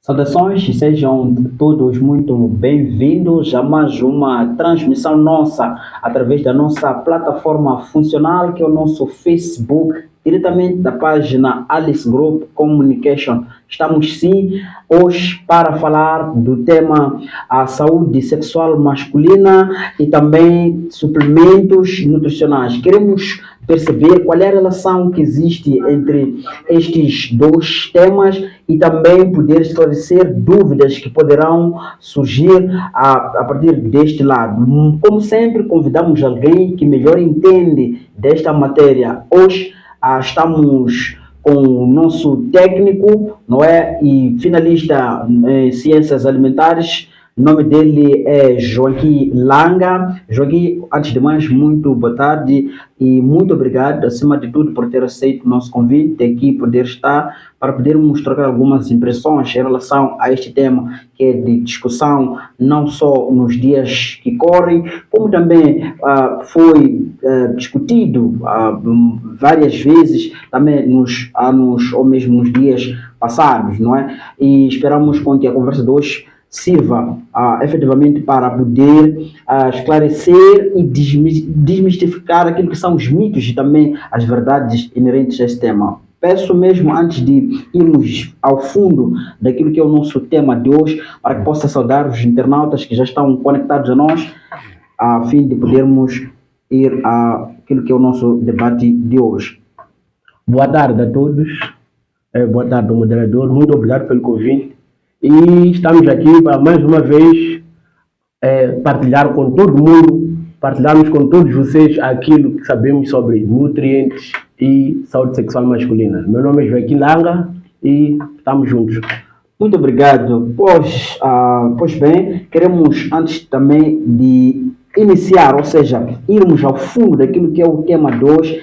Saudações e sejam todos muito bem-vindos a mais uma transmissão nossa através da nossa plataforma funcional, que é o nosso Facebook, diretamente da página Alice Group Communication. Estamos sim hoje para falar do tema a saúde sexual masculina e também suplementos nutricionais. Queremos perceber qual é a relação que existe entre estes dois temas e também poder esclarecer dúvidas que poderão surgir a partir deste lado. Como sempre, convidamos alguém que melhor entende desta matéria. Hoje estamos com o nosso técnico, não é? E finalista em ciências alimentares. O nome dele é Joaquim Langa. Joaquim, antes de mais, muito boa tarde e muito obrigado, acima de tudo, por ter aceito o nosso convite aqui, poder estar, para podermos trocar algumas impressões em relação a este tema que é de discussão, não só nos dias que correm, como também foi discutido várias vezes também nos anos ou mesmo nos dias passados, não é? E esperamos com que a conversa de hoje sirva efetivamente para poder esclarecer e desmistificar aquilo que são os mitos e também as verdades inerentes a este tema. Peço mesmo, antes de irmos ao fundo daquilo que é o nosso tema de hoje, para que possa saudar os internautas que já estão conectados a nós, a fim de podermos ir àquilo que é o nosso debate de hoje. Boa tarde a todos, boa tarde ao moderador, muito obrigado pelo convite. E estamos aqui para mais uma vez partilhar com todo mundo, partilharmos com todos vocês aquilo que sabemos sobre nutrientes e saúde sexual masculina. Meu nome é Joaquim Langa e estamos juntos. Muito obrigado. Pois bem, queremos antes também de iniciar, ou seja, irmos ao fundo daquilo que é o tema de hoje,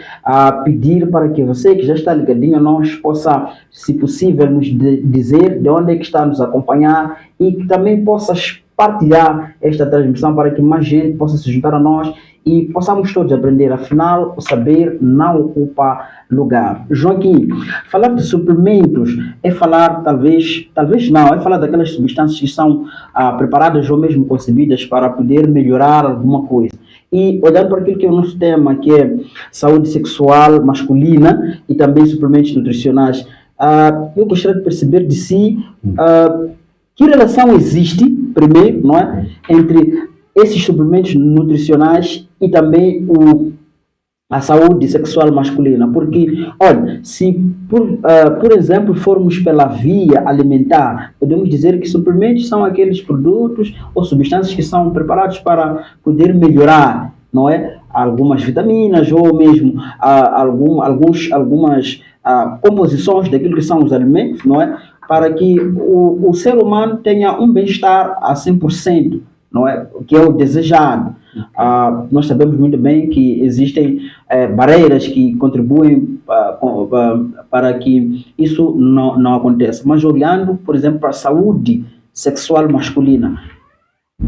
pedir para que você que já está ligadinho a nós possa, se possível, nos dizer de onde é que está a nos acompanhar e que também possas partilhar esta transmissão para que mais gente possa se juntar a nós e possamos todos aprender. Afinal, o saber não ocupa lugar. Joaquim, falar de suplementos é falar, talvez não, é falar daquelas substâncias que são preparadas ou mesmo concebidas para poder melhorar alguma coisa. E olhando para aquilo que é o nosso tema, que é saúde sexual masculina e também suplementos nutricionais, eu gostaria de perceber de si que relação existe, primeiro, não é, entre esses suplementos nutricionais e também a saúde sexual masculina. Porque, olha, se por exemplo formos pela via alimentar, podemos dizer que suplementos são aqueles produtos ou substâncias que são preparados para poder melhorar, não é, algumas vitaminas ou mesmo algumas composições daquilo que são os alimentos, não é, para que o ser humano tenha um bem-estar a 100%, não é? Que é o desejado. Nós sabemos muito bem que existem barreiras que contribuem para que isso não aconteça. Mas olhando, por exemplo, para a saúde sexual masculina,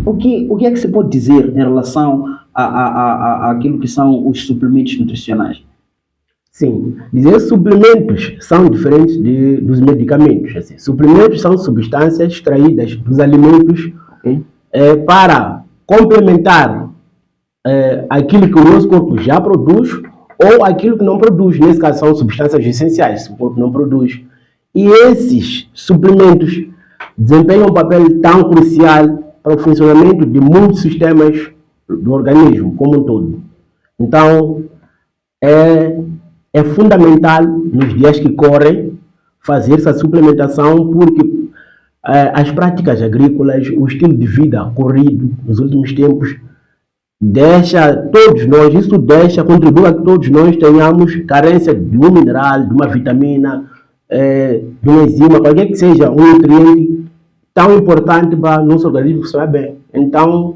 o que é que se pode dizer em relação àquilo que são os suplementos nutricionais? Sim, dizer suplementos são diferentes dos medicamentos. Assim. Suplementos são substâncias extraídas dos alimentos para complementar aquilo que o nosso corpo já produz ou aquilo que não produz. Nesse caso, são substâncias essenciais, o corpo não produz. E esses suplementos desempenham um papel tão crucial para o funcionamento de muitos sistemas do organismo como um todo. Então, é fundamental nos dias que correm fazer essa suplementação, porque as práticas agrícolas, o estilo de vida corrido nos últimos tempos, contribui a que todos nós tenhamos carência de um mineral, de uma vitamina, de uma enzima, qualquer que seja um nutriente tão importante para o nosso organismo funcionar bem. Então,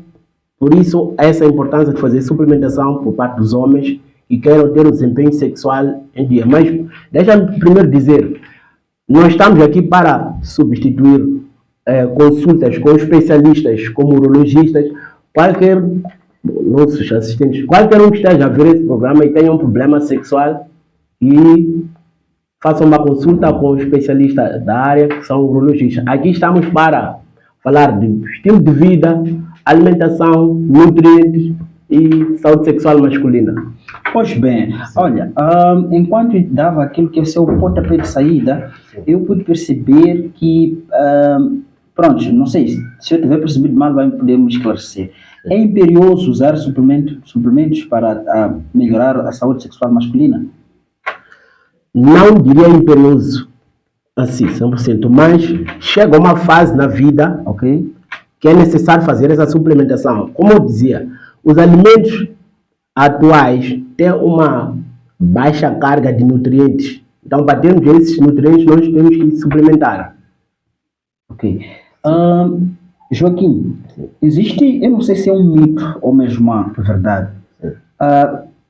por isso, essa importância de fazer suplementação por parte dos homens que queiram ter um desempenho sexual em dia. Mas deixa-me primeiro dizer, nós estamos aqui para substituir consultas com especialistas, como urologistas, nossos assistentes, qualquer um que esteja a ver esse programa e tenha um problema sexual e façam uma consulta com o especialista da área, que são urologistas. Aqui estamos para falar de estilo de vida, alimentação, nutrientes e saúde sexual masculina. Pois bem, olha, enquanto dava aquilo que é o seu pontapé de saída, eu pude perceber que, pronto, não sei, se eu tiver percebido mal, vai poder me esclarecer. É imperioso usar suplementos para melhorar a saúde sexual masculina? Não diria imperioso, assim, 100%, mas chega uma fase na vida, Ok? que é necessário fazer essa suplementação. Como eu dizia, os alimentos atuais têm uma baixa carga de nutrientes. Então, para termos esses nutrientes, nós temos que suplementar. Ok. Joaquim, existe, eu não sei se é um mito ou mesmo uma verdade.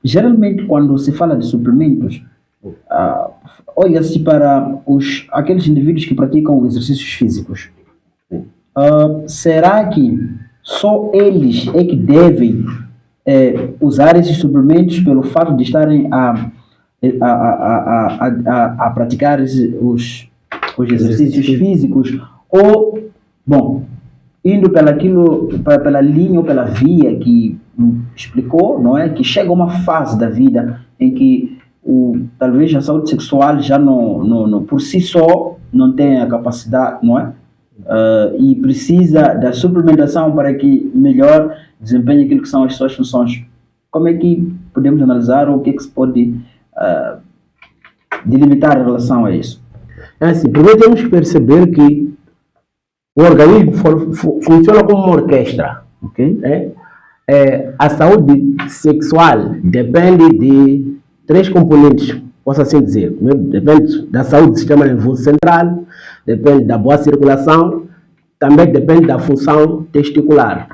Geralmente, quando se fala de suplementos, olha-se para aqueles indivíduos que praticam exercícios físicos. Será que só eles é que devem usar esses suplementos pelo fato de estarem a praticar os exercícios físicos? Ou, bom, indo pela linha ou pela via que explicou, não é? Que chega uma fase da vida em que talvez a saúde sexual já não por si só não tem a capacidade, não é? E precisa da suplementação para que melhor desempenhe aquilo que são as suas funções. Como é que podemos analisar ou o que é que se pode delimitar em relação a isso? É assim, primeiro temos que perceber que o organismo funciona como uma orquestra. Ok? A saúde sexual depende de 3 componentes, posso assim dizer. Depende da saúde do sistema nervoso central, depende da boa circulação, também depende da função testicular.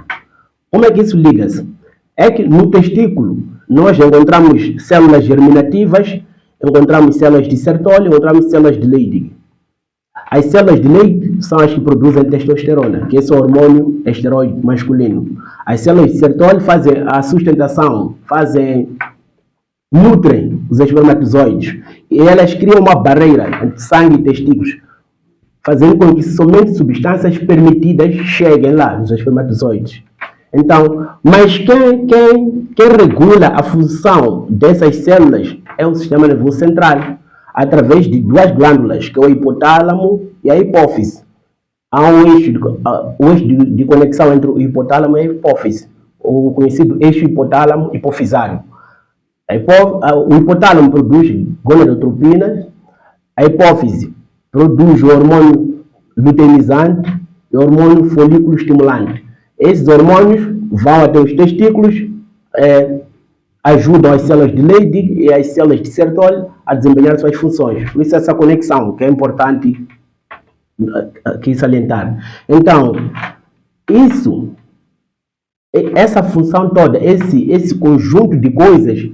Como é que isso liga-se? É que no testículo nós encontramos células germinativas, encontramos células de Sertoli, encontramos células de Leydig. As células de Leydig são as que produzem testosterona, que é o hormônio esteroide masculino. As células de Sertoli fazem a sustentação, nutrem os espermatozoides. E elas criam uma barreira entre sangue e testículos, fazendo com que somente substâncias permitidas cheguem lá nos espermatozoides. Então, mas quem regula a função dessas células é o sistema nervoso central, através de 2 glândulas, que é o hipotálamo e a hipófise. Há um eixo de conexão entre o hipotálamo e a hipófise, o conhecido eixo hipotálamo-hipofisário. O hipotálamo produz gonadotropinas, a hipófise produz o hormônio luteinizante e o hormônio folículo estimulante. Esses hormônios vão até os testículos, ajudam as células de Leydig e as células de Sertoli a desempenhar suas funções. Por isso essa conexão que é importante aqui salientar. Então, essa função toda, esse conjunto de coisas,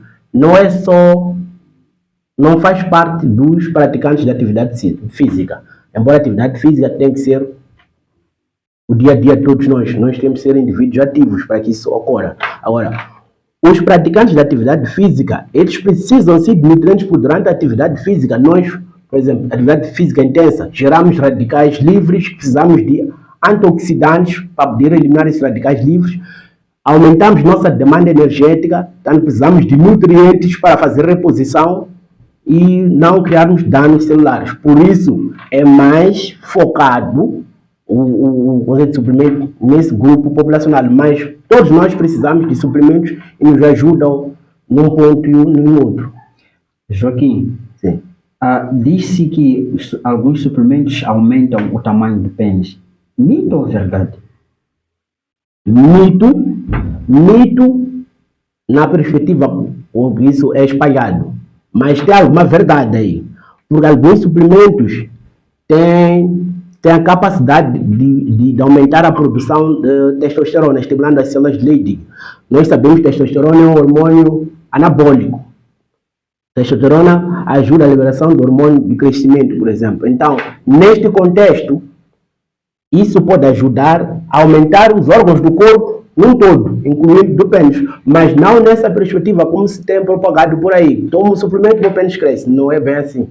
não faz parte dos praticantes de atividade física. Embora a atividade física tenha que ser o dia a dia de todos nós temos que ser indivíduos ativos para que isso ocorra. Agora, os praticantes de atividade física, eles precisam sim de nutrientes durante a atividade física. Nós, por exemplo, atividade física intensa, geramos radicais livres, precisamos de antioxidantes para poder eliminar esses radicais livres, aumentamos nossa demanda energética, então precisamos de nutrientes para fazer reposição e não criarmos danos celulares. Por isso, é mais focado o conceito de suplemento nesse grupo populacional, mas todos nós precisamos de suplementos e nos ajudam num ponto e no outro. Joaquim, sim. Disse que alguns suplementos aumentam o tamanho do pênis. Mito ou verdade? Mito na perspectiva onde isso é espalhado, mas tem alguma verdade aí, porque alguns suplementos têm a capacidade de aumentar a produção de testosterona, estimulando as células de Leydig. Nós sabemos que testosterona é um hormônio anabólico. Testosterona ajuda a liberação do hormônio de crescimento, por exemplo. Então, neste contexto, isso pode ajudar a aumentar os órgãos do corpo num todo, incluindo do pênis, mas não nessa perspectiva como se tem propagado por aí. Toma um suplemento e o pênis cresce. Não é bem assim.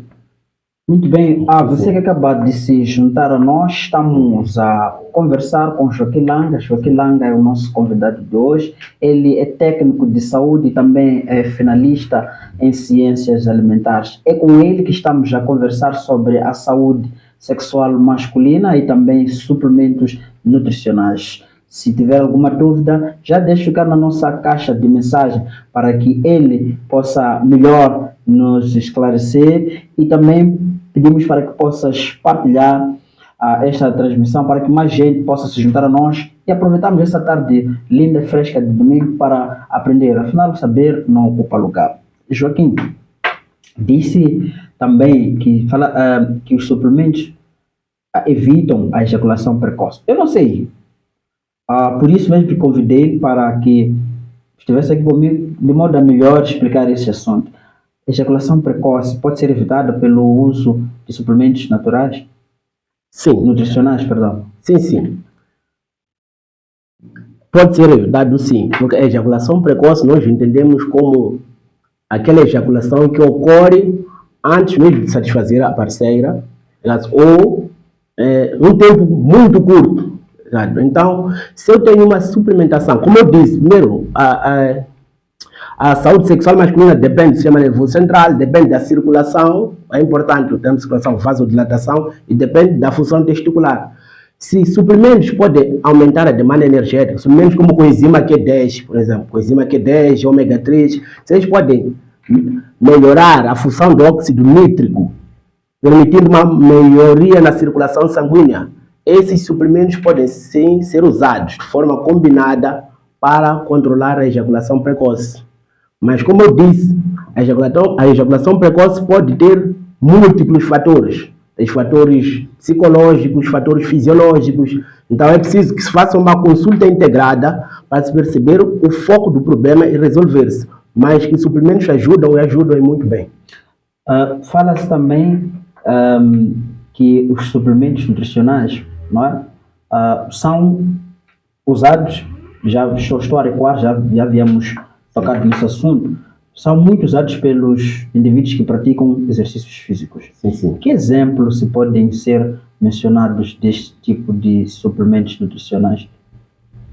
Muito bem, você que acabou de se juntar a nós, estamos a conversar com Joaquim Langa. Joaquim Langa é o nosso convidado de hoje. Ele é técnico de saúde e também é finalista em ciências alimentares. É com ele que estamos a conversar sobre a saúde sexual masculina e também suplementos nutricionais. Se tiver alguma dúvida, já deixe ficar na nossa caixa de mensagem para que ele possa melhor nos esclarecer, e também pedimos para que possas partilhar esta transmissão para que mais gente possa se juntar a nós e aproveitarmos esta tarde linda e fresca de domingo para aprender. Afinal, saber não ocupa lugar. Joaquim disse também que, que os suplementos evitam a ejaculação precoce. Eu não sei. Por isso mesmo que convidei para que estivesse aqui comigo de modo a melhor explicar esse assunto. Ejaculação precoce pode ser evitada pelo uso de suplementos naturais? Sim. Nutricionais, perdão. Sim. Pode ser evitado, sim, porque a ejaculação precoce nós entendemos como aquela ejaculação que ocorre antes mesmo de satisfazer a parceira, ou um tempo muito curto. Então, se eu tenho uma suplementação, como eu disse, primeiro, a saúde sexual masculina depende do sistema nervoso central, depende da circulação, é importante o termo de circulação, vasodilatação, e depende da função testicular. Se suplementos podem aumentar a demanda energética, suplementos como coenzima Q10, por exemplo, coenzima Q10, ômega 3, se eles podem melhorar a função do óxido nítrico, permitindo uma melhoria na circulação sanguínea, esses suplementos podem sim ser usados de forma combinada para controlar a ejaculação precoce. Mas, como eu disse, a ejaculação precoce pode ter múltiplos fatores. Tem fatores psicológicos, fatores fisiológicos. Então, é preciso que se faça uma consulta integrada para se perceber o foco do problema e resolver-se. Mas que suplementos ajudam e muito bem. Fala-se também que os suplementos nutricionais, não é? São usados, já estou a recuar, já havíamos tocado nesse assunto, são muito usados pelos indivíduos que praticam exercícios físicos. Sim. Que exemplos se podem ser mencionados deste tipo de suplementos nutricionais?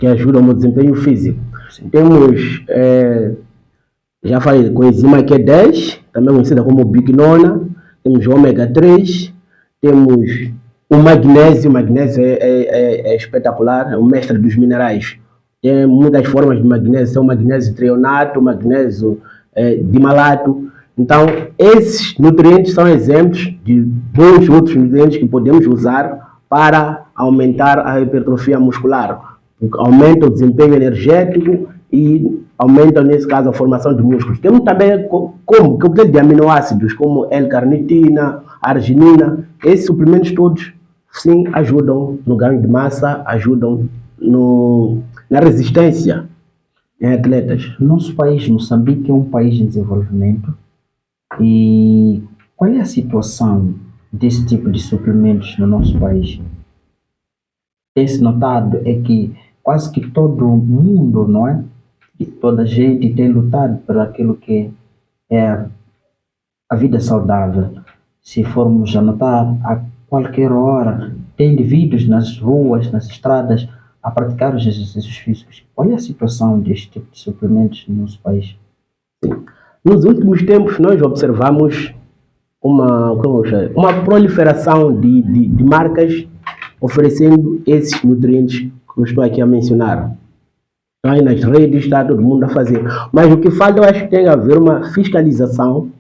Que ajudam no desempenho físico. Sim. Temos, já falei, coenzima Q10, também conhecida como biquinona, temos o ômega 3, temos o magnésio é espetacular, é o mestre dos minerais. Tem muitas formas de magnésio, tem o magnésio treonato, o magnésio dimalato. Então, esses nutrientes são exemplos de dois outros nutrientes que podemos usar para aumentar a hipertrofia muscular. Aumenta o desempenho energético e aumenta, nesse caso, a formação de músculos. Temos também coquetel de aminoácidos, como L-carnitina, arginina. Esses suplementos todos, sim, ajudam no ganho de massa, ajudam na resistência em atletas. Nosso país, Moçambique, é um país em desenvolvimento. E qual é a situação desse tipo de suplementos no nosso país? Tem-se notado é que quase que todo mundo, não é? E toda a gente tem lutado por aquilo que é a vida saudável. Se formos a notar, a qualquer hora, tem indivíduos nas ruas, nas estradas, a praticar os exercícios físicos. Qual é a situação deste tipo de suplementos no nosso país? Nos últimos tempos, nós observamos uma proliferação de marcas oferecendo esses nutrientes que eu estou aqui a mencionar. Aí nas redes está todo mundo a fazer. Mas o que falta, eu acho que tem a ver uma fiscalização,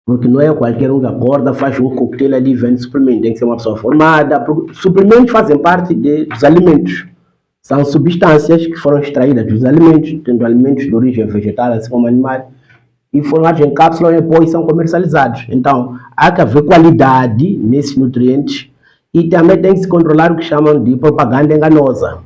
porque não é qualquer um que acorda, faz um coquetel ali e vende suplemento. Tem que ser uma pessoa formada. Suplementos fazem parte dos alimentos. São substâncias que foram extraídas dos alimentos, tendo alimentos de origem vegetal, assim como animal, e formados em cápsula e depois são comercializados. Então, há que haver qualidade nesses nutrientes e também tem que se controlar o que chamam de propaganda enganosa.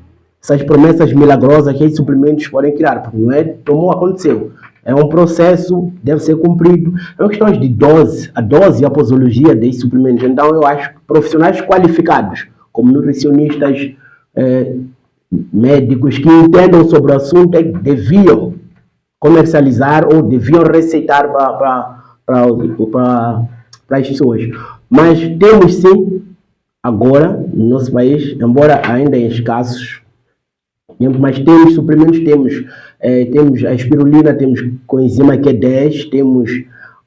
Essas promessas milagrosas que esses suplementos podem criar, porque não é como aconteceu. É um processo, deve ser cumprido. É uma questão de dose, a dose e a posologia desses suplementos. Então, eu acho que profissionais qualificados, como nutricionistas, médicos que entendam sobre o assunto, deviam comercializar ou deviam receitar para para as pessoas. Mas temos sim, agora, no nosso país, embora ainda em escassos, mas temos suplementos, temos a espirulina, temos coenzima Q10, temos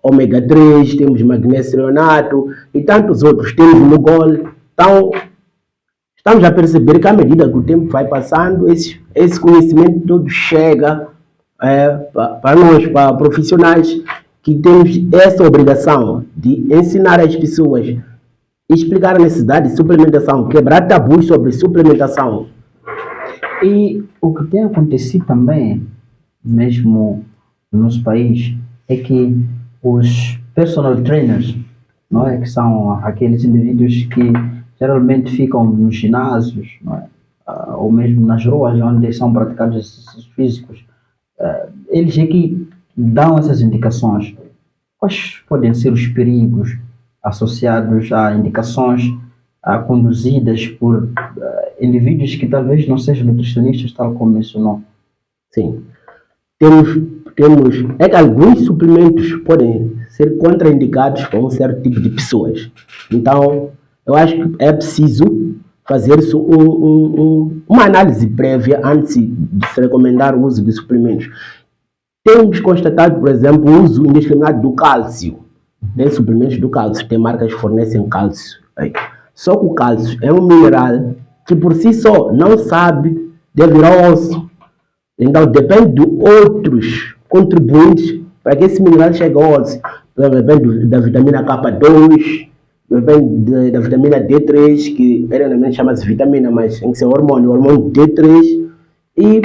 ômega 3, temos magnésio treonato e tantos outros, temos Lugol. Então, estamos a perceber que à medida que o tempo vai passando, esse conhecimento todo chega para nós, para profissionais, que temos essa obrigação de ensinar as pessoas, explicar a necessidade de suplementação, quebrar tabus sobre suplementação. E o que tem acontecido também, mesmo no nosso país, é que os personal trainers, não é? Que são aqueles indivíduos que geralmente ficam nos ginásios, não é? Ou mesmo nas ruas onde são praticados exercícios físicos, eles é que dão essas indicações. Quais podem ser os perigos associados a indicações conduzidas por indivíduos que talvez não sejam nutricionistas, tal como mencionou? Sim. É que alguns suplementos podem ser contraindicados para um certo tipo de pessoas. Então, eu acho que é preciso fazer uma análise prévia antes de se recomendar o uso de suplementos. Temos constatado, por exemplo, o uso indiscriminado do cálcio. Tem suplementos do cálcio, tem marcas que fornecem cálcio. Só que o cálcio é um mineral que por si só não sabe devido ao osso. Então depende de outros contribuintes para que esse mineral chegue ao osso. Depende da vitamina K2, depende da vitamina D3, que erroneamente chama-se vitamina, mas tem que ser hormônio, o hormônio D3, e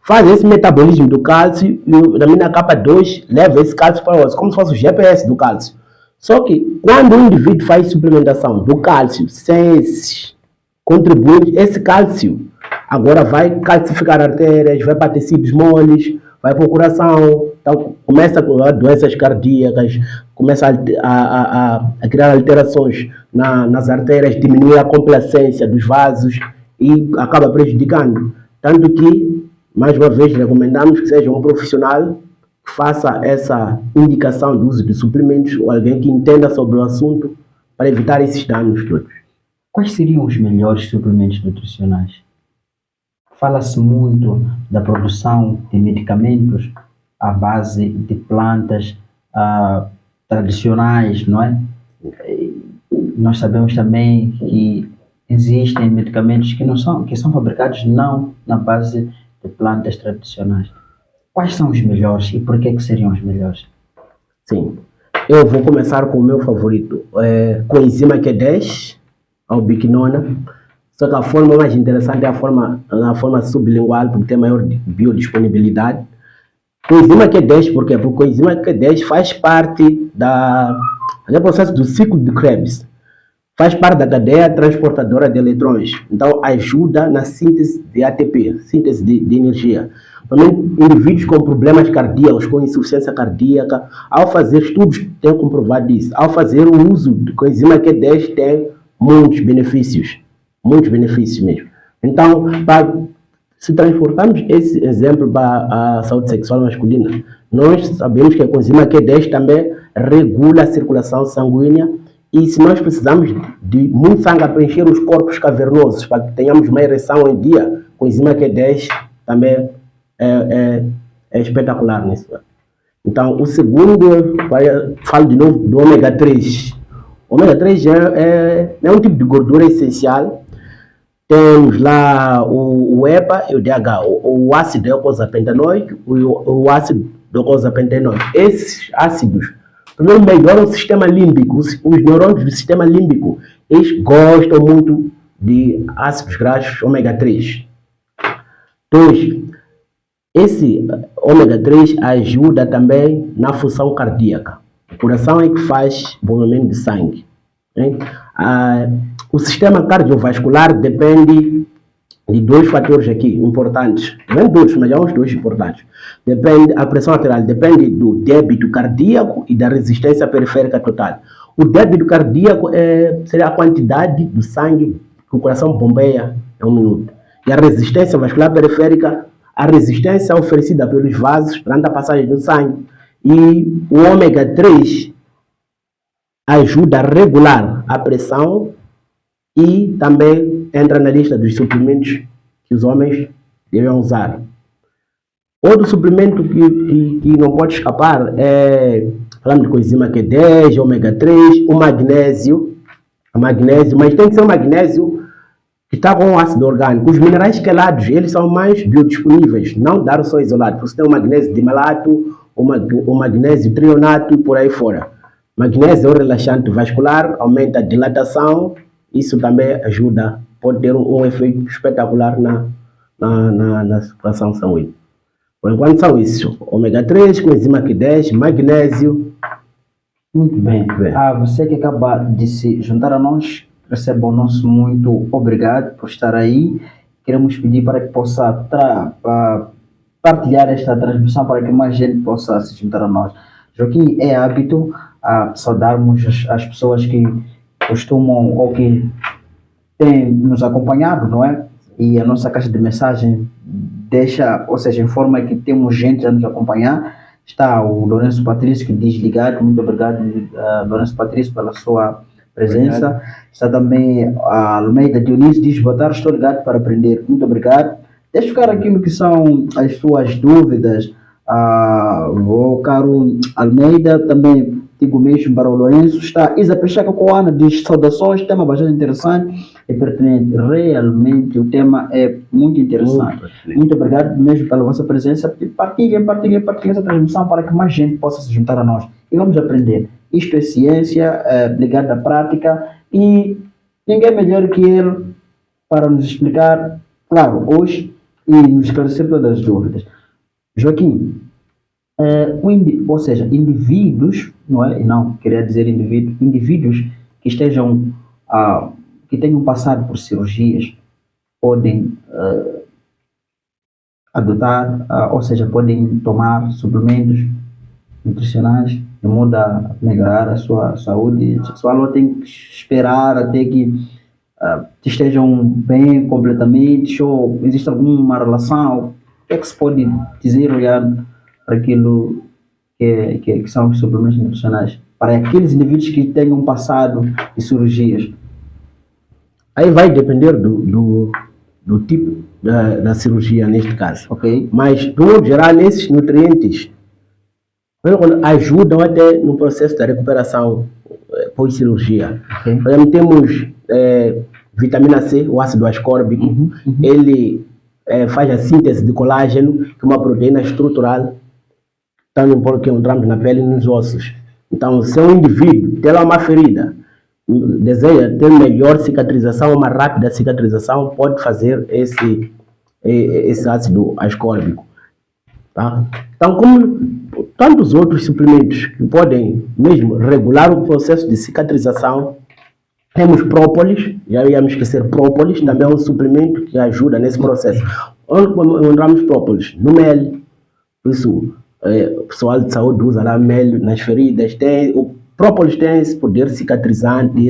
faz esse metabolismo do cálcio, e a vitamina K2 leva esse cálcio para o osso, como se fosse o GPS do cálcio. Só que quando um indivíduo faz suplementação do cálcio sem esses contribuintes, esse cálcio agora vai calcificar artérias, vai para tecidos moles, vai para o coração, então começa a doenças cardíacas, começa a criar alterações nas artérias, diminuir a complacência dos vasos e acaba prejudicando. Tanto que, mais uma vez, recomendamos que seja um profissional que faça essa indicação do uso de suplementos ou alguém que entenda sobre o assunto para evitar esses danos todos. Quais seriam os melhores suplementos nutricionais? Fala-se muito da produção de medicamentos à base de plantas tradicionais, não é? Nós sabemos também que existem medicamentos que são fabricados não na base de plantas tradicionais. Quais são os melhores e por que seriam os melhores? Sim, eu vou começar com o meu favorito, coenzima Q10, a ubiquinona. Só que a forma mais interessante é a forma sublingual, porque tem maior biodisponibilidade. Coenzima Q10, por quê? Porque o coenzima Q10 faz parte do processo do ciclo de Krebs. Faz parte da cadeia transportadora de eletrões. Então, ajuda na síntese de ATP, síntese de energia. Também, indivíduos com problemas cardíacos, com insuficiência cardíaca, ao fazer estudos, têm comprovado isso. Ao fazer o uso de coenzima Q10, tem muitos benefícios mesmo. Então, se transportarmos esse exemplo para a saúde sexual masculina, nós sabemos que a coenzima Q10 também regula a circulação sanguínea, e se nós precisamos de muito sangue a preencher os corpos cavernosos para que tenhamos uma ereção em dia, coenzima Q10 também é espetacular nisso. Então, o segundo, falo de novo do ômega 3. O ômega 3 é um tipo de gordura essencial. Temos lá o EPA e o DHA, o ácido eicosapentanoico e o ácido docosapentanoico. Esses ácidos primeiro melhoram o sistema límbico. Os neurônios do sistema límbico, eles gostam muito de ácidos graxos ômega 3. 2. Esse ômega 3 ajuda também na função cardíaca. O coração é que faz o movimento de sangue. O sistema cardiovascular depende de dois fatores aqui importantes. Não todos, mas há uns dois importantes. A pressão arterial depende do débito cardíaco e da resistência periférica total. O débito cardíaco seria a quantidade do sangue que o coração bombeia em um minuto. E a resistência vascular periférica, a resistência oferecida pelos vasos durante a passagem do sangue. E o ômega 3 ajuda a regular a pressão e também entra na lista dos suplementos que os homens devem usar. Outro suplemento que não pode escapar é, falando de coenzima Q10, ômega 3, o magnésio, mas tem que ser um magnésio que está com ácido orgânico. Os minerais quelados, eles são mais biodisponíveis, não dar só isolado. Você tem o magnésio dimalato, o magnésio trionato e por aí fora. Magnésio é um relaxante vascular, aumenta a dilatação, isso também ajuda, pode ter um efeito espetacular na circulação sanguínea. Por enquanto são isso, ômega 3, coenzima Q10, magnésio. Muito bem. Você que acaba de se juntar a nós, receba o nosso muito obrigado por estar aí. Queremos pedir para que possa partilhar esta transmissão para que mais gente possa se juntar a nós. Joaquim, é hábito saudarmos as pessoas que costumam ou que têm nos acompanhado, não é? E a nossa caixa de mensagem deixa, ou seja, informa que temos gente a nos acompanhar. Está o Lourenço Patrício que diz ligado, muito obrigado, Lourenço Patrício, pela sua presença. Obrigado. Está também a Almeida Dionísio, diz boa tarde, estou ligado para aprender, muito obrigado. Deixa ficar aquilo que são as suas dúvidas, o caro Almeida, também digo mesmo para o Lourenço. Está Isa Pechaca Coana, diz saudações, tema bastante interessante e pertinente. Realmente o tema é muito interessante. Muito obrigado mesmo pela vossa presença. Partilhem essa transmissão para que mais gente possa se juntar a nós. E vamos aprender. Isto é ciência, ligada à prática, e ninguém melhor que ele para nos explicar, claro, hoje, e nos esclarecer todas as dúvidas. Joaquim, ou seja, indivíduos, não é? Não, queria dizer indivíduos que estejam, que tenham passado por cirurgias, podem adotar, ou seja, podem tomar suplementos nutricionais de modo a melhorar a sua saúde sexual, ou tem que esperar até que estejam bem completamente, ou existe alguma relação? O que é que se pode dizer olhando para aquilo que são os suplementos nutricionais para aqueles indivíduos que tenham passado de cirurgias? Aí vai depender do tipo da cirurgia neste caso. Okay. Mas, de modo geral, esses nutrientes ajudam até no processo da recuperação pós-cirurgia. Okay. Por exemplo, temos vitamina C, o ácido ascórbico, ele faz a síntese de colágeno, que é uma proteína estrutural, que encontramos na pele e nos ossos. Então, se um indivíduo tem lá uma ferida, deseja ter melhor cicatrização, uma rápida cicatrização, pode fazer esse ácido ascórbico. Tá? Então, como tantos outros suplementos que podem mesmo regular o processo de cicatrização, temos própolis, já íamos esquecer própolis, também é um suplemento que ajuda nesse processo. Onde encontramos própolis? No mel, isso, o pessoal de saúde usa lá mel nas feridas, o própolis tem esse poder cicatrizante,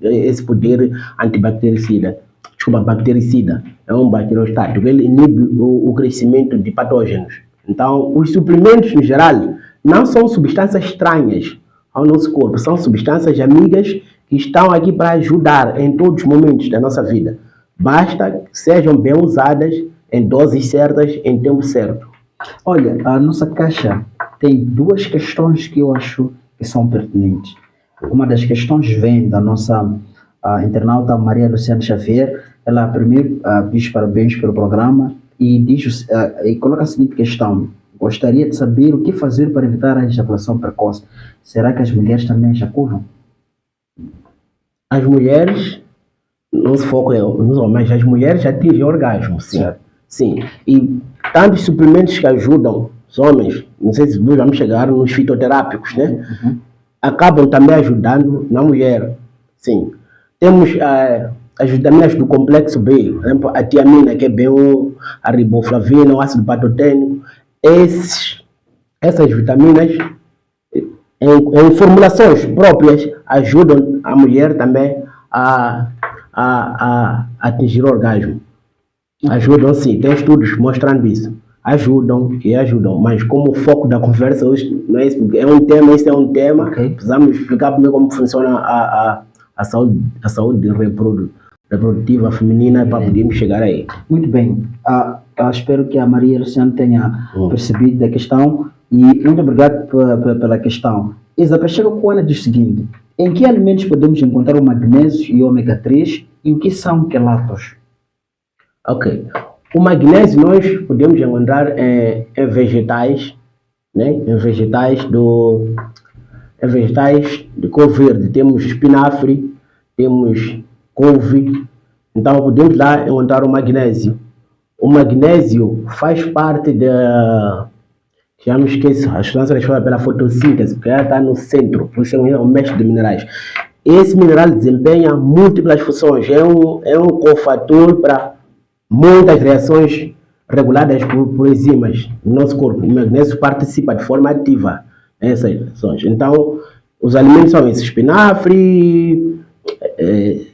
esse poder antibactericida. Desculpa, bactericida, é um bacteriostático, ele inibe o crescimento de patógenos. Então, os suplementos, em geral, não são substâncias estranhas ao nosso corpo, são substâncias amigas que estão aqui para ajudar em todos os momentos da nossa vida. Basta que sejam bem usadas, em doses certas, em tempo certo. Olha, a nossa caixa tem duas questões que eu acho que são pertinentes. Uma das questões vem da nossa internauta Maria Luciana Xavier. Ela primeiro diz parabéns pelo programa e coloca a seguinte questão: gostaria de saber o que fazer para evitar a ejaculação precoce. Será que as mulheres também ejaculam? As mulheres, não se foca nos homens, as mulheres atingem orgasmo, sim. Certo. Sim. E tantos suplementos que ajudam os homens, não sei se nós vamos chegar nos fitoterápicos, né? Acabam também ajudando na mulher. Sim. Temos as vitaminas do complexo B, por exemplo, a tiamina, que é bem a riboflavina, o ácido patotênico. Essas vitaminas, em formulações próprias, ajudam a mulher também a atingir o orgasmo. Ajudam sim, tem estudos mostrando isso. ajudam, mas como o foco da conversa hoje não é isso, porque é um tema, esse é um tema, precisamos explicar primeiro como funciona a saúde reprodutiva feminina para podermos chegar aí. Muito bem. Espero que a Maria Luciana tenha percebido a questão e muito obrigado pela questão. Isa, chega com ela diz o seguinte: em que alimentos podemos encontrar o magnésio e o ômega 3 e o que são quelatos? Ok. O magnésio nós podemos encontrar em vegetais, né? Em vegetais de cor verde. Temos espinafre, temos couve. Então podemos lá encontrar o magnésio. O magnésio faz parte da... Já me esqueço, a substância responsável pela fotossíntese, porque ela está no centro, por isso é um mestre de minerais. Esse mineral desempenha múltiplas funções, é um cofator para muitas reações reguladas por enzimas no nosso corpo. O magnésio participa de forma ativa nessas reações. Então, os alimentos são esses: espinafre,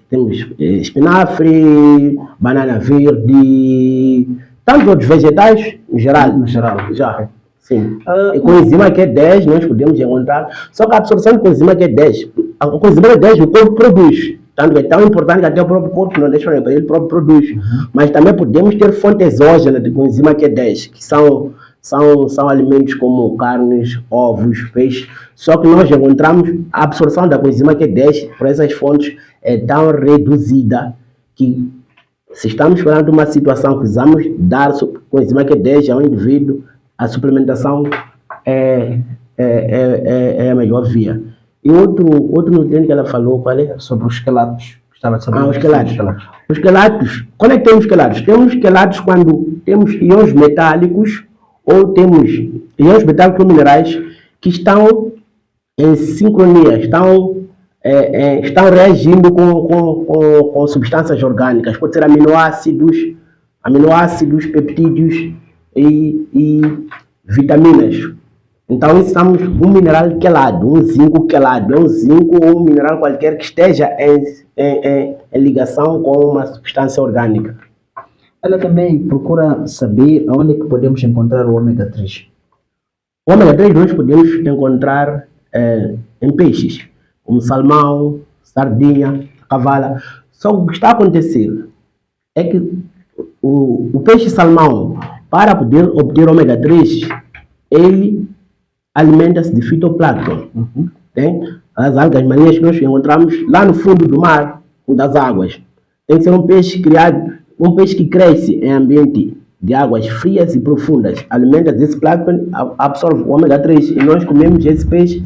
temos espinafre, banana verde, tantos outros vegetais em geral. Já. Sim. E coenzima Q10 nós podemos encontrar, só que a absorção de coenzima Q10, a coenzima Q10 o corpo produz, tanto é tão importante que até o próprio corpo não deixa, ele próprio produz. Mas também podemos ter fonte exógena de coenzima Q10, que são alimentos como carnes, ovos, peixes, só que nós encontramos a absorção da coenzima Q10 por essas fontes é tão reduzida que, se estamos falando de uma situação que precisamos dar coenzima Q10 ao indivíduo, a suplementação é a melhor via. E outro nutriente que ela falou, qual é? Sobre os quelatos. Os quelatos. Os quelatos. Quando é que temos quelatos? Temos quelatos quando temos íons metálicos ou temos íons metálicos minerais que estão em sincronia, estão reagindo com substâncias orgânicas. Pode ser aminoácidos, peptídeos e vitaminas. Então estamos um mineral quelado, um zinco quelado, é um zinco ou um mineral qualquer que esteja em ligação com uma substância orgânica. Ela também procura saber onde é que podemos encontrar o ômega 3. O ômega 3 nós podemos encontrar em peixes, como salmão, sardinha, cavala. Só o que está a acontecer é que o peixe salmão, para poder obter ômega 3, ele alimenta-se de fitoplâncton. As algas marinhas que nós encontramos lá no fundo do mar, das águas. Tem que ser um peixe criado, um peixe que cresce em ambiente de águas frias e profundas. Alimenta desse plâncton, absorve o ômega 3 e nós comemos esse peixe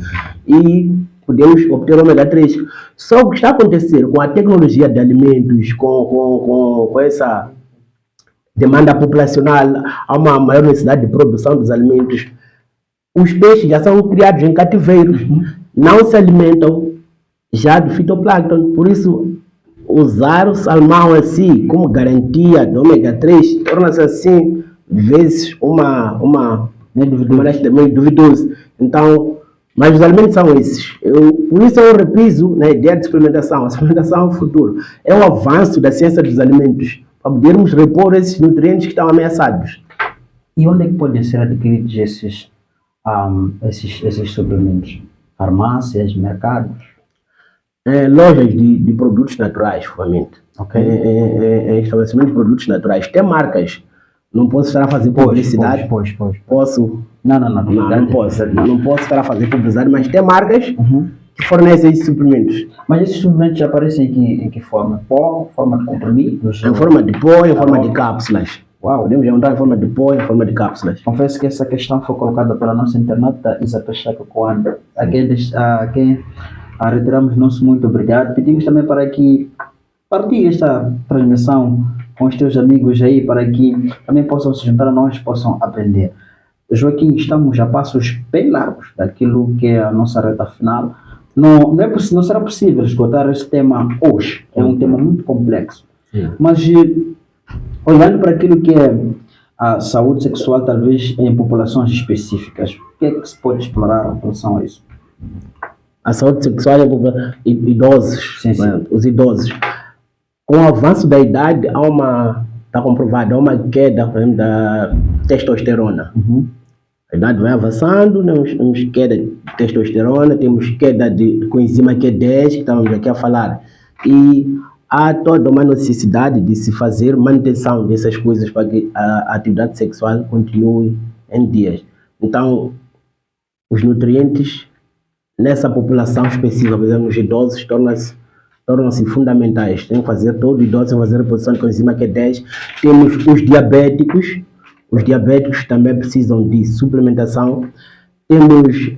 e podemos obter ômega 3. Só o que está a acontecer com a tecnologia de alimentos, com essa demanda populacional, há uma maior necessidade de produção dos alimentos. Os peixes já são criados em cativeiros, não se alimentam já do fitoplâncton, por isso usar o salmão assim como garantia do ômega 3 torna-se assim, de vezes, meio duvidoso. Então, mas os alimentos são esses. Por isso eu repiso na ideia de suplementação. A suplementação é o futuro. É o avanço da ciência dos alimentos, para podermos repor esses nutrientes que estão ameaçados. E onde é que podem ser adquiridos esses suplementos? Farmácias, mercados? Lojas de produtos naturais, obviamente. Estabelecimentos de produtos naturais. Tem marcas. Não posso estar a fazer publicidade. Posso? Não posso. Não posso estar a fazer publicidade, mas tem marcas que fornecem esses suplementos. Mas esses suplementos já aparecem em que forma? Pó, forma de comprimidos? Em forma de pó, em forma de cápsulas. Podemos encontrar em forma de pó, em forma de cápsulas. Confesso que essa questão foi colocada pela nossa internet da Isa Pacheco Coan. A quem retiramos nosso muito obrigado. Pedimos também para que partilhe esta transmissão com os teus amigos aí, para que também possam se juntar a nós, possam aprender. Joaquim, estamos a passos bem largos daquilo que é a nossa reta final. Não será possível esgotar esse tema hoje. É um tema muito complexo. Mas olhando para aquilo que é a saúde sexual, talvez em populações específicas, o que é que se pode explorar em relação a isso? A saúde sexual é idosos, sim. Os idosos. Com o avanço da idade, está comprovado, há uma queda, por exemplo, testosterona. A idade vai avançando, nós temos queda de testosterona, temos queda de coenzima Q10, que estávamos aqui a falar, e há toda uma necessidade de se fazer manutenção dessas coisas para que a atividade sexual continue em dias. Então, os nutrientes nessa população específica, por exemplo, os idosos, tornam-se fundamentais. Tem que fazer, todo idoso tem que fazer reposição de coenzima Q10. Temos os diabéticos. Os diabéticos também precisam de suplementação. Temos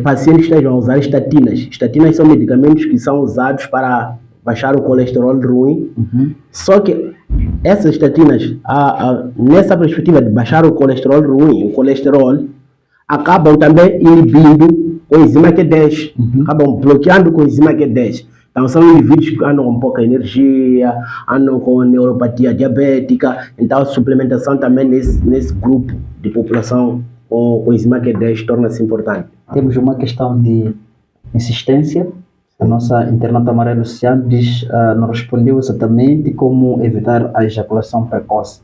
pacientes que estejam a usar estatinas. Estatinas são medicamentos que são usados para baixar o colesterol ruim. Só que essas estatinas, nessa perspectiva de baixar o colesterol ruim, o colesterol, acabam também inibindo coenzima Q10, acabam bloqueando coenzima Q10. Então são indivíduos que andam com pouca energia, andam com neuropatia diabética, então a suplementação também nesse grupo de população com coenzima Q10 torna-se importante. Temos uma questão de insistência. A nossa internauta Maria Luciano diz, não respondeu exatamente como evitar a ejaculação precoce.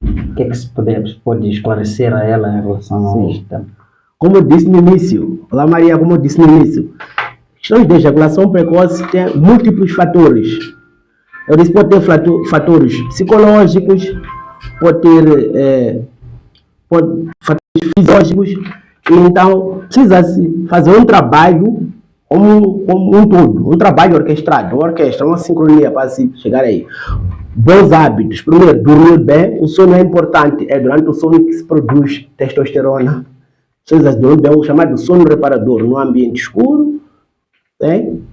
O que é que se pode esclarecer a ela em relação a este tema? Como eu disse no início, olá Maria, como eu disse no início, questões de ejaculação precoce têm múltiplos fatores. Eu disse, pode ter fatores psicológicos, pode ter fatores fisiológicos, então precisa-se fazer um trabalho como um todo, um trabalho orquestrado, uma orquestra, uma sincronia para se chegar aí. Bons hábitos. Primeiro, dormir bem. O sono é importante. É durante o sono que se produz testosterona. Precisa dormir bem, o chamado sono reparador, num ambiente escuro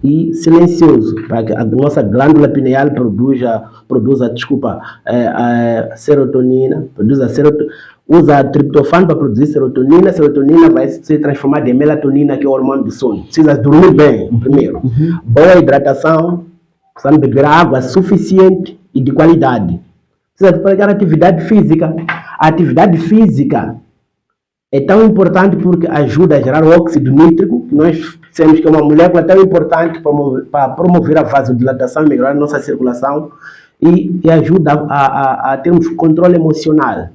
e silencioso, para que a nossa glândula pineal produza serotonina, usa triptofano para produzir serotonina. Serotonina vai se transformar em melatonina, que é o hormônio do sono. Precisa dormir bem, primeiro. Boa hidratação, precisamos beber água suficiente e de qualidade. Precisa praticar atividade física. A atividade física é tão importante porque ajuda a gerar o óxido nítrico. Nós sabemos que é uma molécula tão importante para promover a vasodilatação, melhorar a nossa circulação e ajuda a termos controle emocional.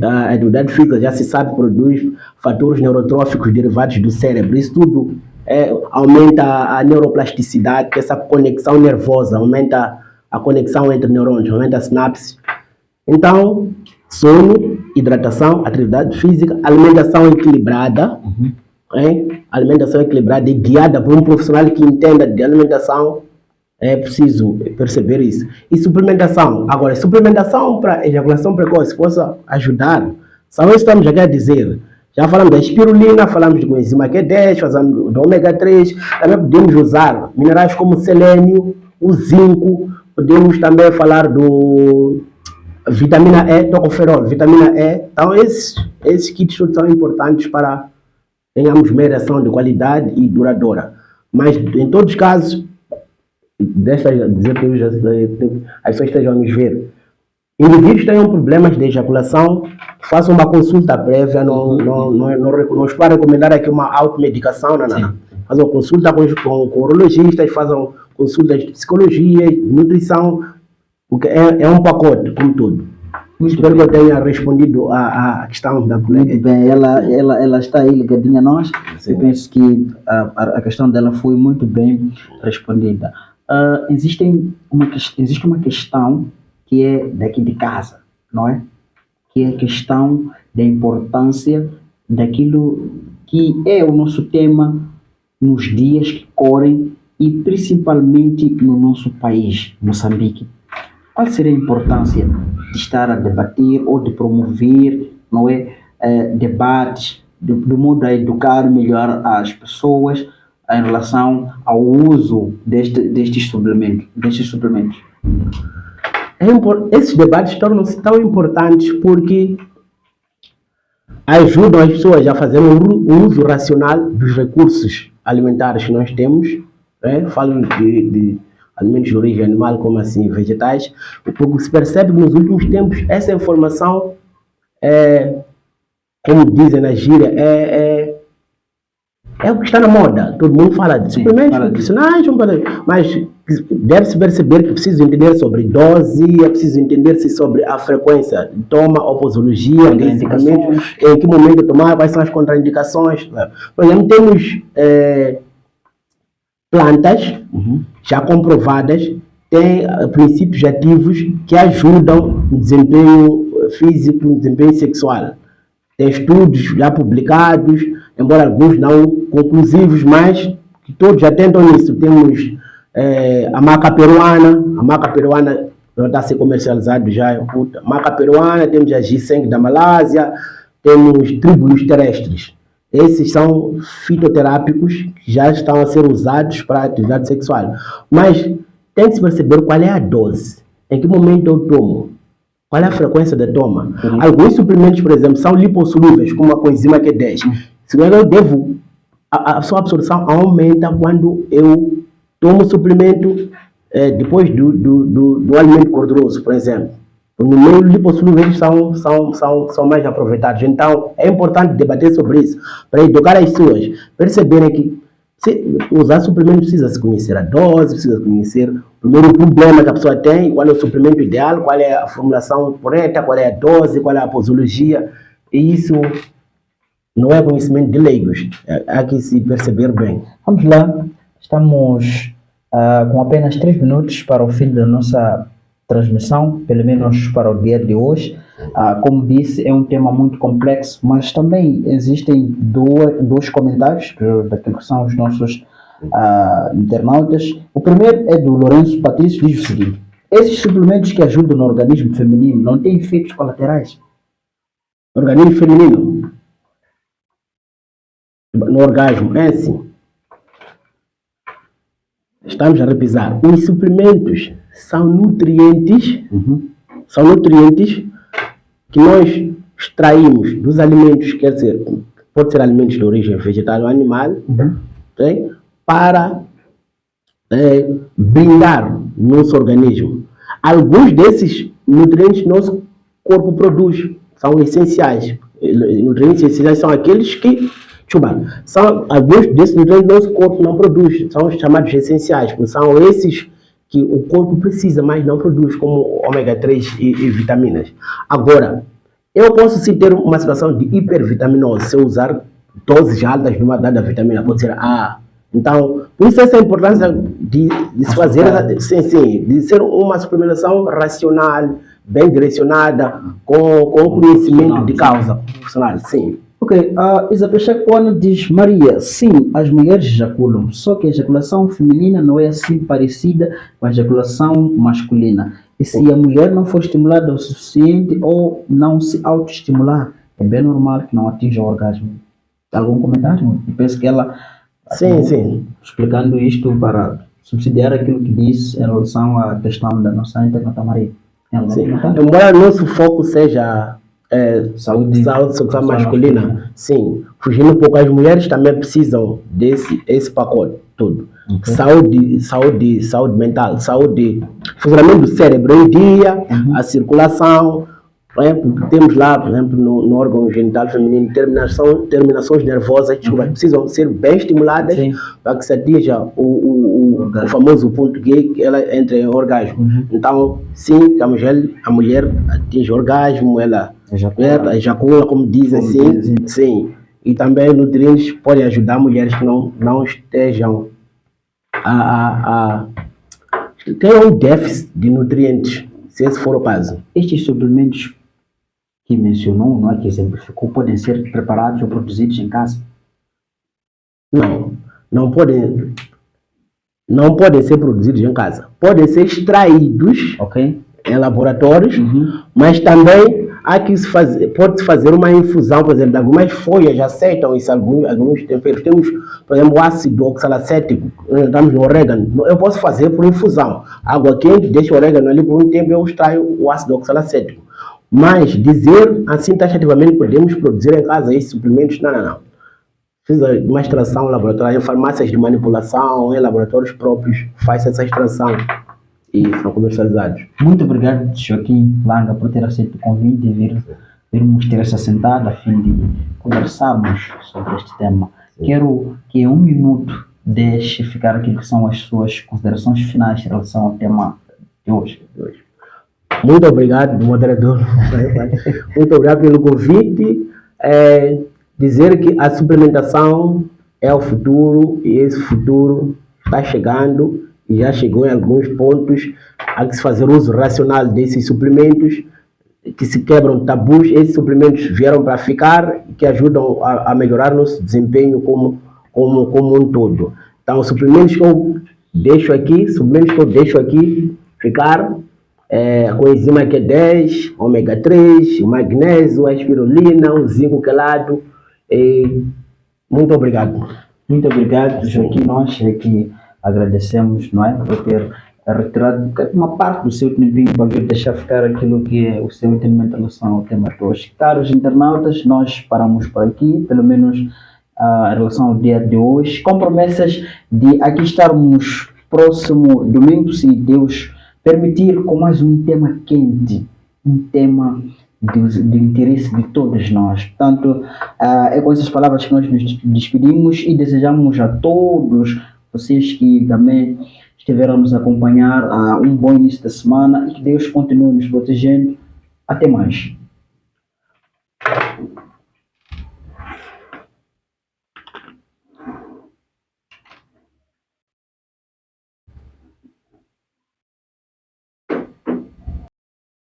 A atividade física, já se sabe, produz fatores neurotróficos derivados do cérebro. Isso tudo aumenta a neuroplasticidade, essa conexão nervosa, aumenta a conexão entre neurônios, aumenta a sinapse. Então, sono, hidratação, atividade física, alimentação equilibrada. Alimentação equilibrada e guiada por um profissional que entenda de alimentação. É preciso perceber isso. E suplementação. Agora, suplementação para ejaculação precoce possa ajudar. Só isso estamos aqui a dizer. Já falamos da espirulina, falamos de coenzima Q10, falamos do ômega 3. Também podemos usar minerais como selênio, o zinco. Podemos também falar do vitamina E, tocoferol, vitamina E. Então, esses kits são importantes para tenhamos uma ereção de qualidade e duradoura. Mas, em todos os casos, dizer que as pessoas estejam a nos ver. Indivíduos que tenham problemas de ejaculação, façam uma consulta prévia, não estou a recomendar aqui uma automedicação, não. Façam consulta com urologistas, façam consultas de psicologia, de nutrição, porque é um pacote, como tudo. Espero que eu tenha respondido a questão da colega. Muito bem, ela está aí ligadinha a nós. Sim. Eu penso que a questão dela foi muito bem respondida. Existe uma questão que é daqui de casa, não é? Que é a questão da importância daquilo que é o nosso tema nos dias que correm e principalmente no nosso país, Moçambique. Qual seria a importância de estar a debater ou de promover, não é, debates do modo a educar melhor as pessoas em relação ao uso destes suplementos? Esses debates tornam-se tão importantes porque ajudam as pessoas a fazer um uso racional dos recursos alimentares que nós temos. Falo de alimentos de origem animal, como assim vegetais, porque se percebe que nos últimos tempos essa informação, como dizem na gíria, é o que está na moda. Todo mundo fala de suplementos nutricionais, mas deve-se perceber que precisa entender sobre dose, é preciso entender-se sobre a frequência de toma ou posologia de medicamentos, em que momento tomar, quais são as contraindicações. Por exemplo, temos plantas já comprovadas, têm princípios ativos que ajudam no desempenho físico, no desempenho sexual. Tem estudos já publicados, embora alguns não conclusivos, mas que todos já tentam nisso. Temos a maca peruana já está a ser comercializado já. A maca peruana, temos a ginseng da Malásia, temos tríbulos terrestres. Esses são fitoterápicos que já estão a ser usados para a atividade sexual. Mas tem que se perceber qual é a dose, em que momento eu tomo, qual é a frequência da toma. Alguns suplementos, por exemplo, são lipossolúveis, como a coenzima Q10. Se eu devo, a sua absorção aumenta quando eu tomo suplemento depois do alimento gorduroso, por exemplo. No meio, lipossolúveis são mais aproveitados. Então, é importante debater sobre isso, para educar as pessoas, perceberem que usar suplemento precisa se conhecer a dose, precisa conhecer o primeiro problema que a pessoa tem, qual é o suplemento ideal, qual é a formulação correta, qual é a dose, qual é a posologia. E isso não é conhecimento de leigos, há que se perceber bem. Vamos lá, estamos com apenas 3 minutos para o fim da nossa transmissão, pelo menos para o dia de hoje. Como disse, é um tema muito complexo, mas também existem dois comentários daquilo que são os nossos internautas. O primeiro é do Lourenço Patrício, diz o seguinte: esses suplementos que ajudam no organismo feminino não têm efeitos colaterais? Organismo feminino? No orgasmo, é assim. Estamos a repisar. Os suplementos são nutrientes, que nós extraímos dos alimentos, quer dizer, pode ser alimentos de origem vegetal ou animal, okay, para blindar o nosso organismo. Alguns desses nutrientes nosso corpo produz, são essenciais. Nutrientes essenciais são aqueles que alguns desses nutrientes nosso corpo não produz, são os chamados essenciais, porque são esses que o corpo precisa, mas não produz, como ômega 3 e vitaminas. Agora, eu posso sim ter uma situação de hipervitaminose se eu usar doses altas de uma dada vitamina, pode ser A. Então, por isso essa importância de se fazer, de ser uma suplementação racional, bem direcionada, com conhecimento de causa profissional, sim. Ok, a Isabel Chacoana diz: Maria, sim, as mulheres ejaculam, só que a ejaculação feminina não é assim parecida com a ejaculação masculina. E se a mulher não for estimulada o suficiente ou não se autoestimular, é bem normal que não atinja o orgasmo. Algum comentário? Eu penso que ela, sim, explicando isto para subsidiar aquilo que disse em relação à questão da nossa internauta Maria. Embora nosso foco seja saúde sexual masculina, sim, fugindo um pouco, as mulheres também precisam desse pacote todo. Okay. Saúde mental, funcionamento do cérebro em dia, a circulação, temos lá, por exemplo, no órgão genital feminino, terminações nervosas que precisam ser bem estimuladas para que se atinja o famoso ponto G, que ela entre em orgasmo. Então, sim, a mulher atinge orgasmo, ela ejacula, como dizem, sim. E também nutrientes podem ajudar mulheres que não estejam tenham um déficit de nutrientes, se esse for o caso. Estes suplementos que mencionou, não é, que exemplificou, podem ser preparados ou produzidos em casa? Não podem ser produzidos em casa. Podem ser extraídos em laboratórios, mas também pode-se fazer uma infusão, por exemplo, algumas folhas já aceitam isso, alguns temperos. Temos, por exemplo, o ácido oxalacético, estamos no orégano. Eu posso fazer por infusão. Água quente, deixo o orégano ali por um tempo, eu extraio o ácido oxalacético. Mas dizer assim taxativamente podemos produzir em casa esses suplementos, não. Precisa de uma extração laboratorial, em farmácias de manipulação, em laboratórios próprios, faz essa extração e são comercializados. Muito obrigado, Joaquim Langa, por ter aceito o convite de virmos ter essa sentada a fim de conversarmos sobre este tema. Quero que em 1 minuto deixe ficar aquilo que são as suas considerações finais em relação ao tema de hoje. Muito obrigado, moderador. Muito obrigado pelo convite. Dizer que a suplementação é o futuro e esse futuro está chegando e já chegou em alguns pontos. Há que se fazer uso racional desses suplementos que se quebram tabus. Esses suplementos vieram para ficar e que ajudam a melhorar nosso desempenho como um todo. Então, os suplementos que eu deixo aqui, ficar a coenzima Q10, ômega 3, o magnésio, a espirulina, o zinco quelado. Muito obrigado. Muito obrigado, Joaquim. Nós aqui agradecemos, não é, por ter retirado uma parte do seu tempinho para vir deixar ficar aquilo que é o seu entendimento em relação ao tema de hoje. Caros internautas, nós paramos por aqui, pelo menos em relação ao dia de hoje, com promessas de aqui estarmos próximo domingo, se Deus permitir, com mais um tema quente, um tema de interesse de todos nós. Portanto, é com essas palavras que nós nos despedimos e desejamos a todos vocês que também estiveram a nos acompanhar um bom início da semana e que Deus continue nos protegendo. Até mais.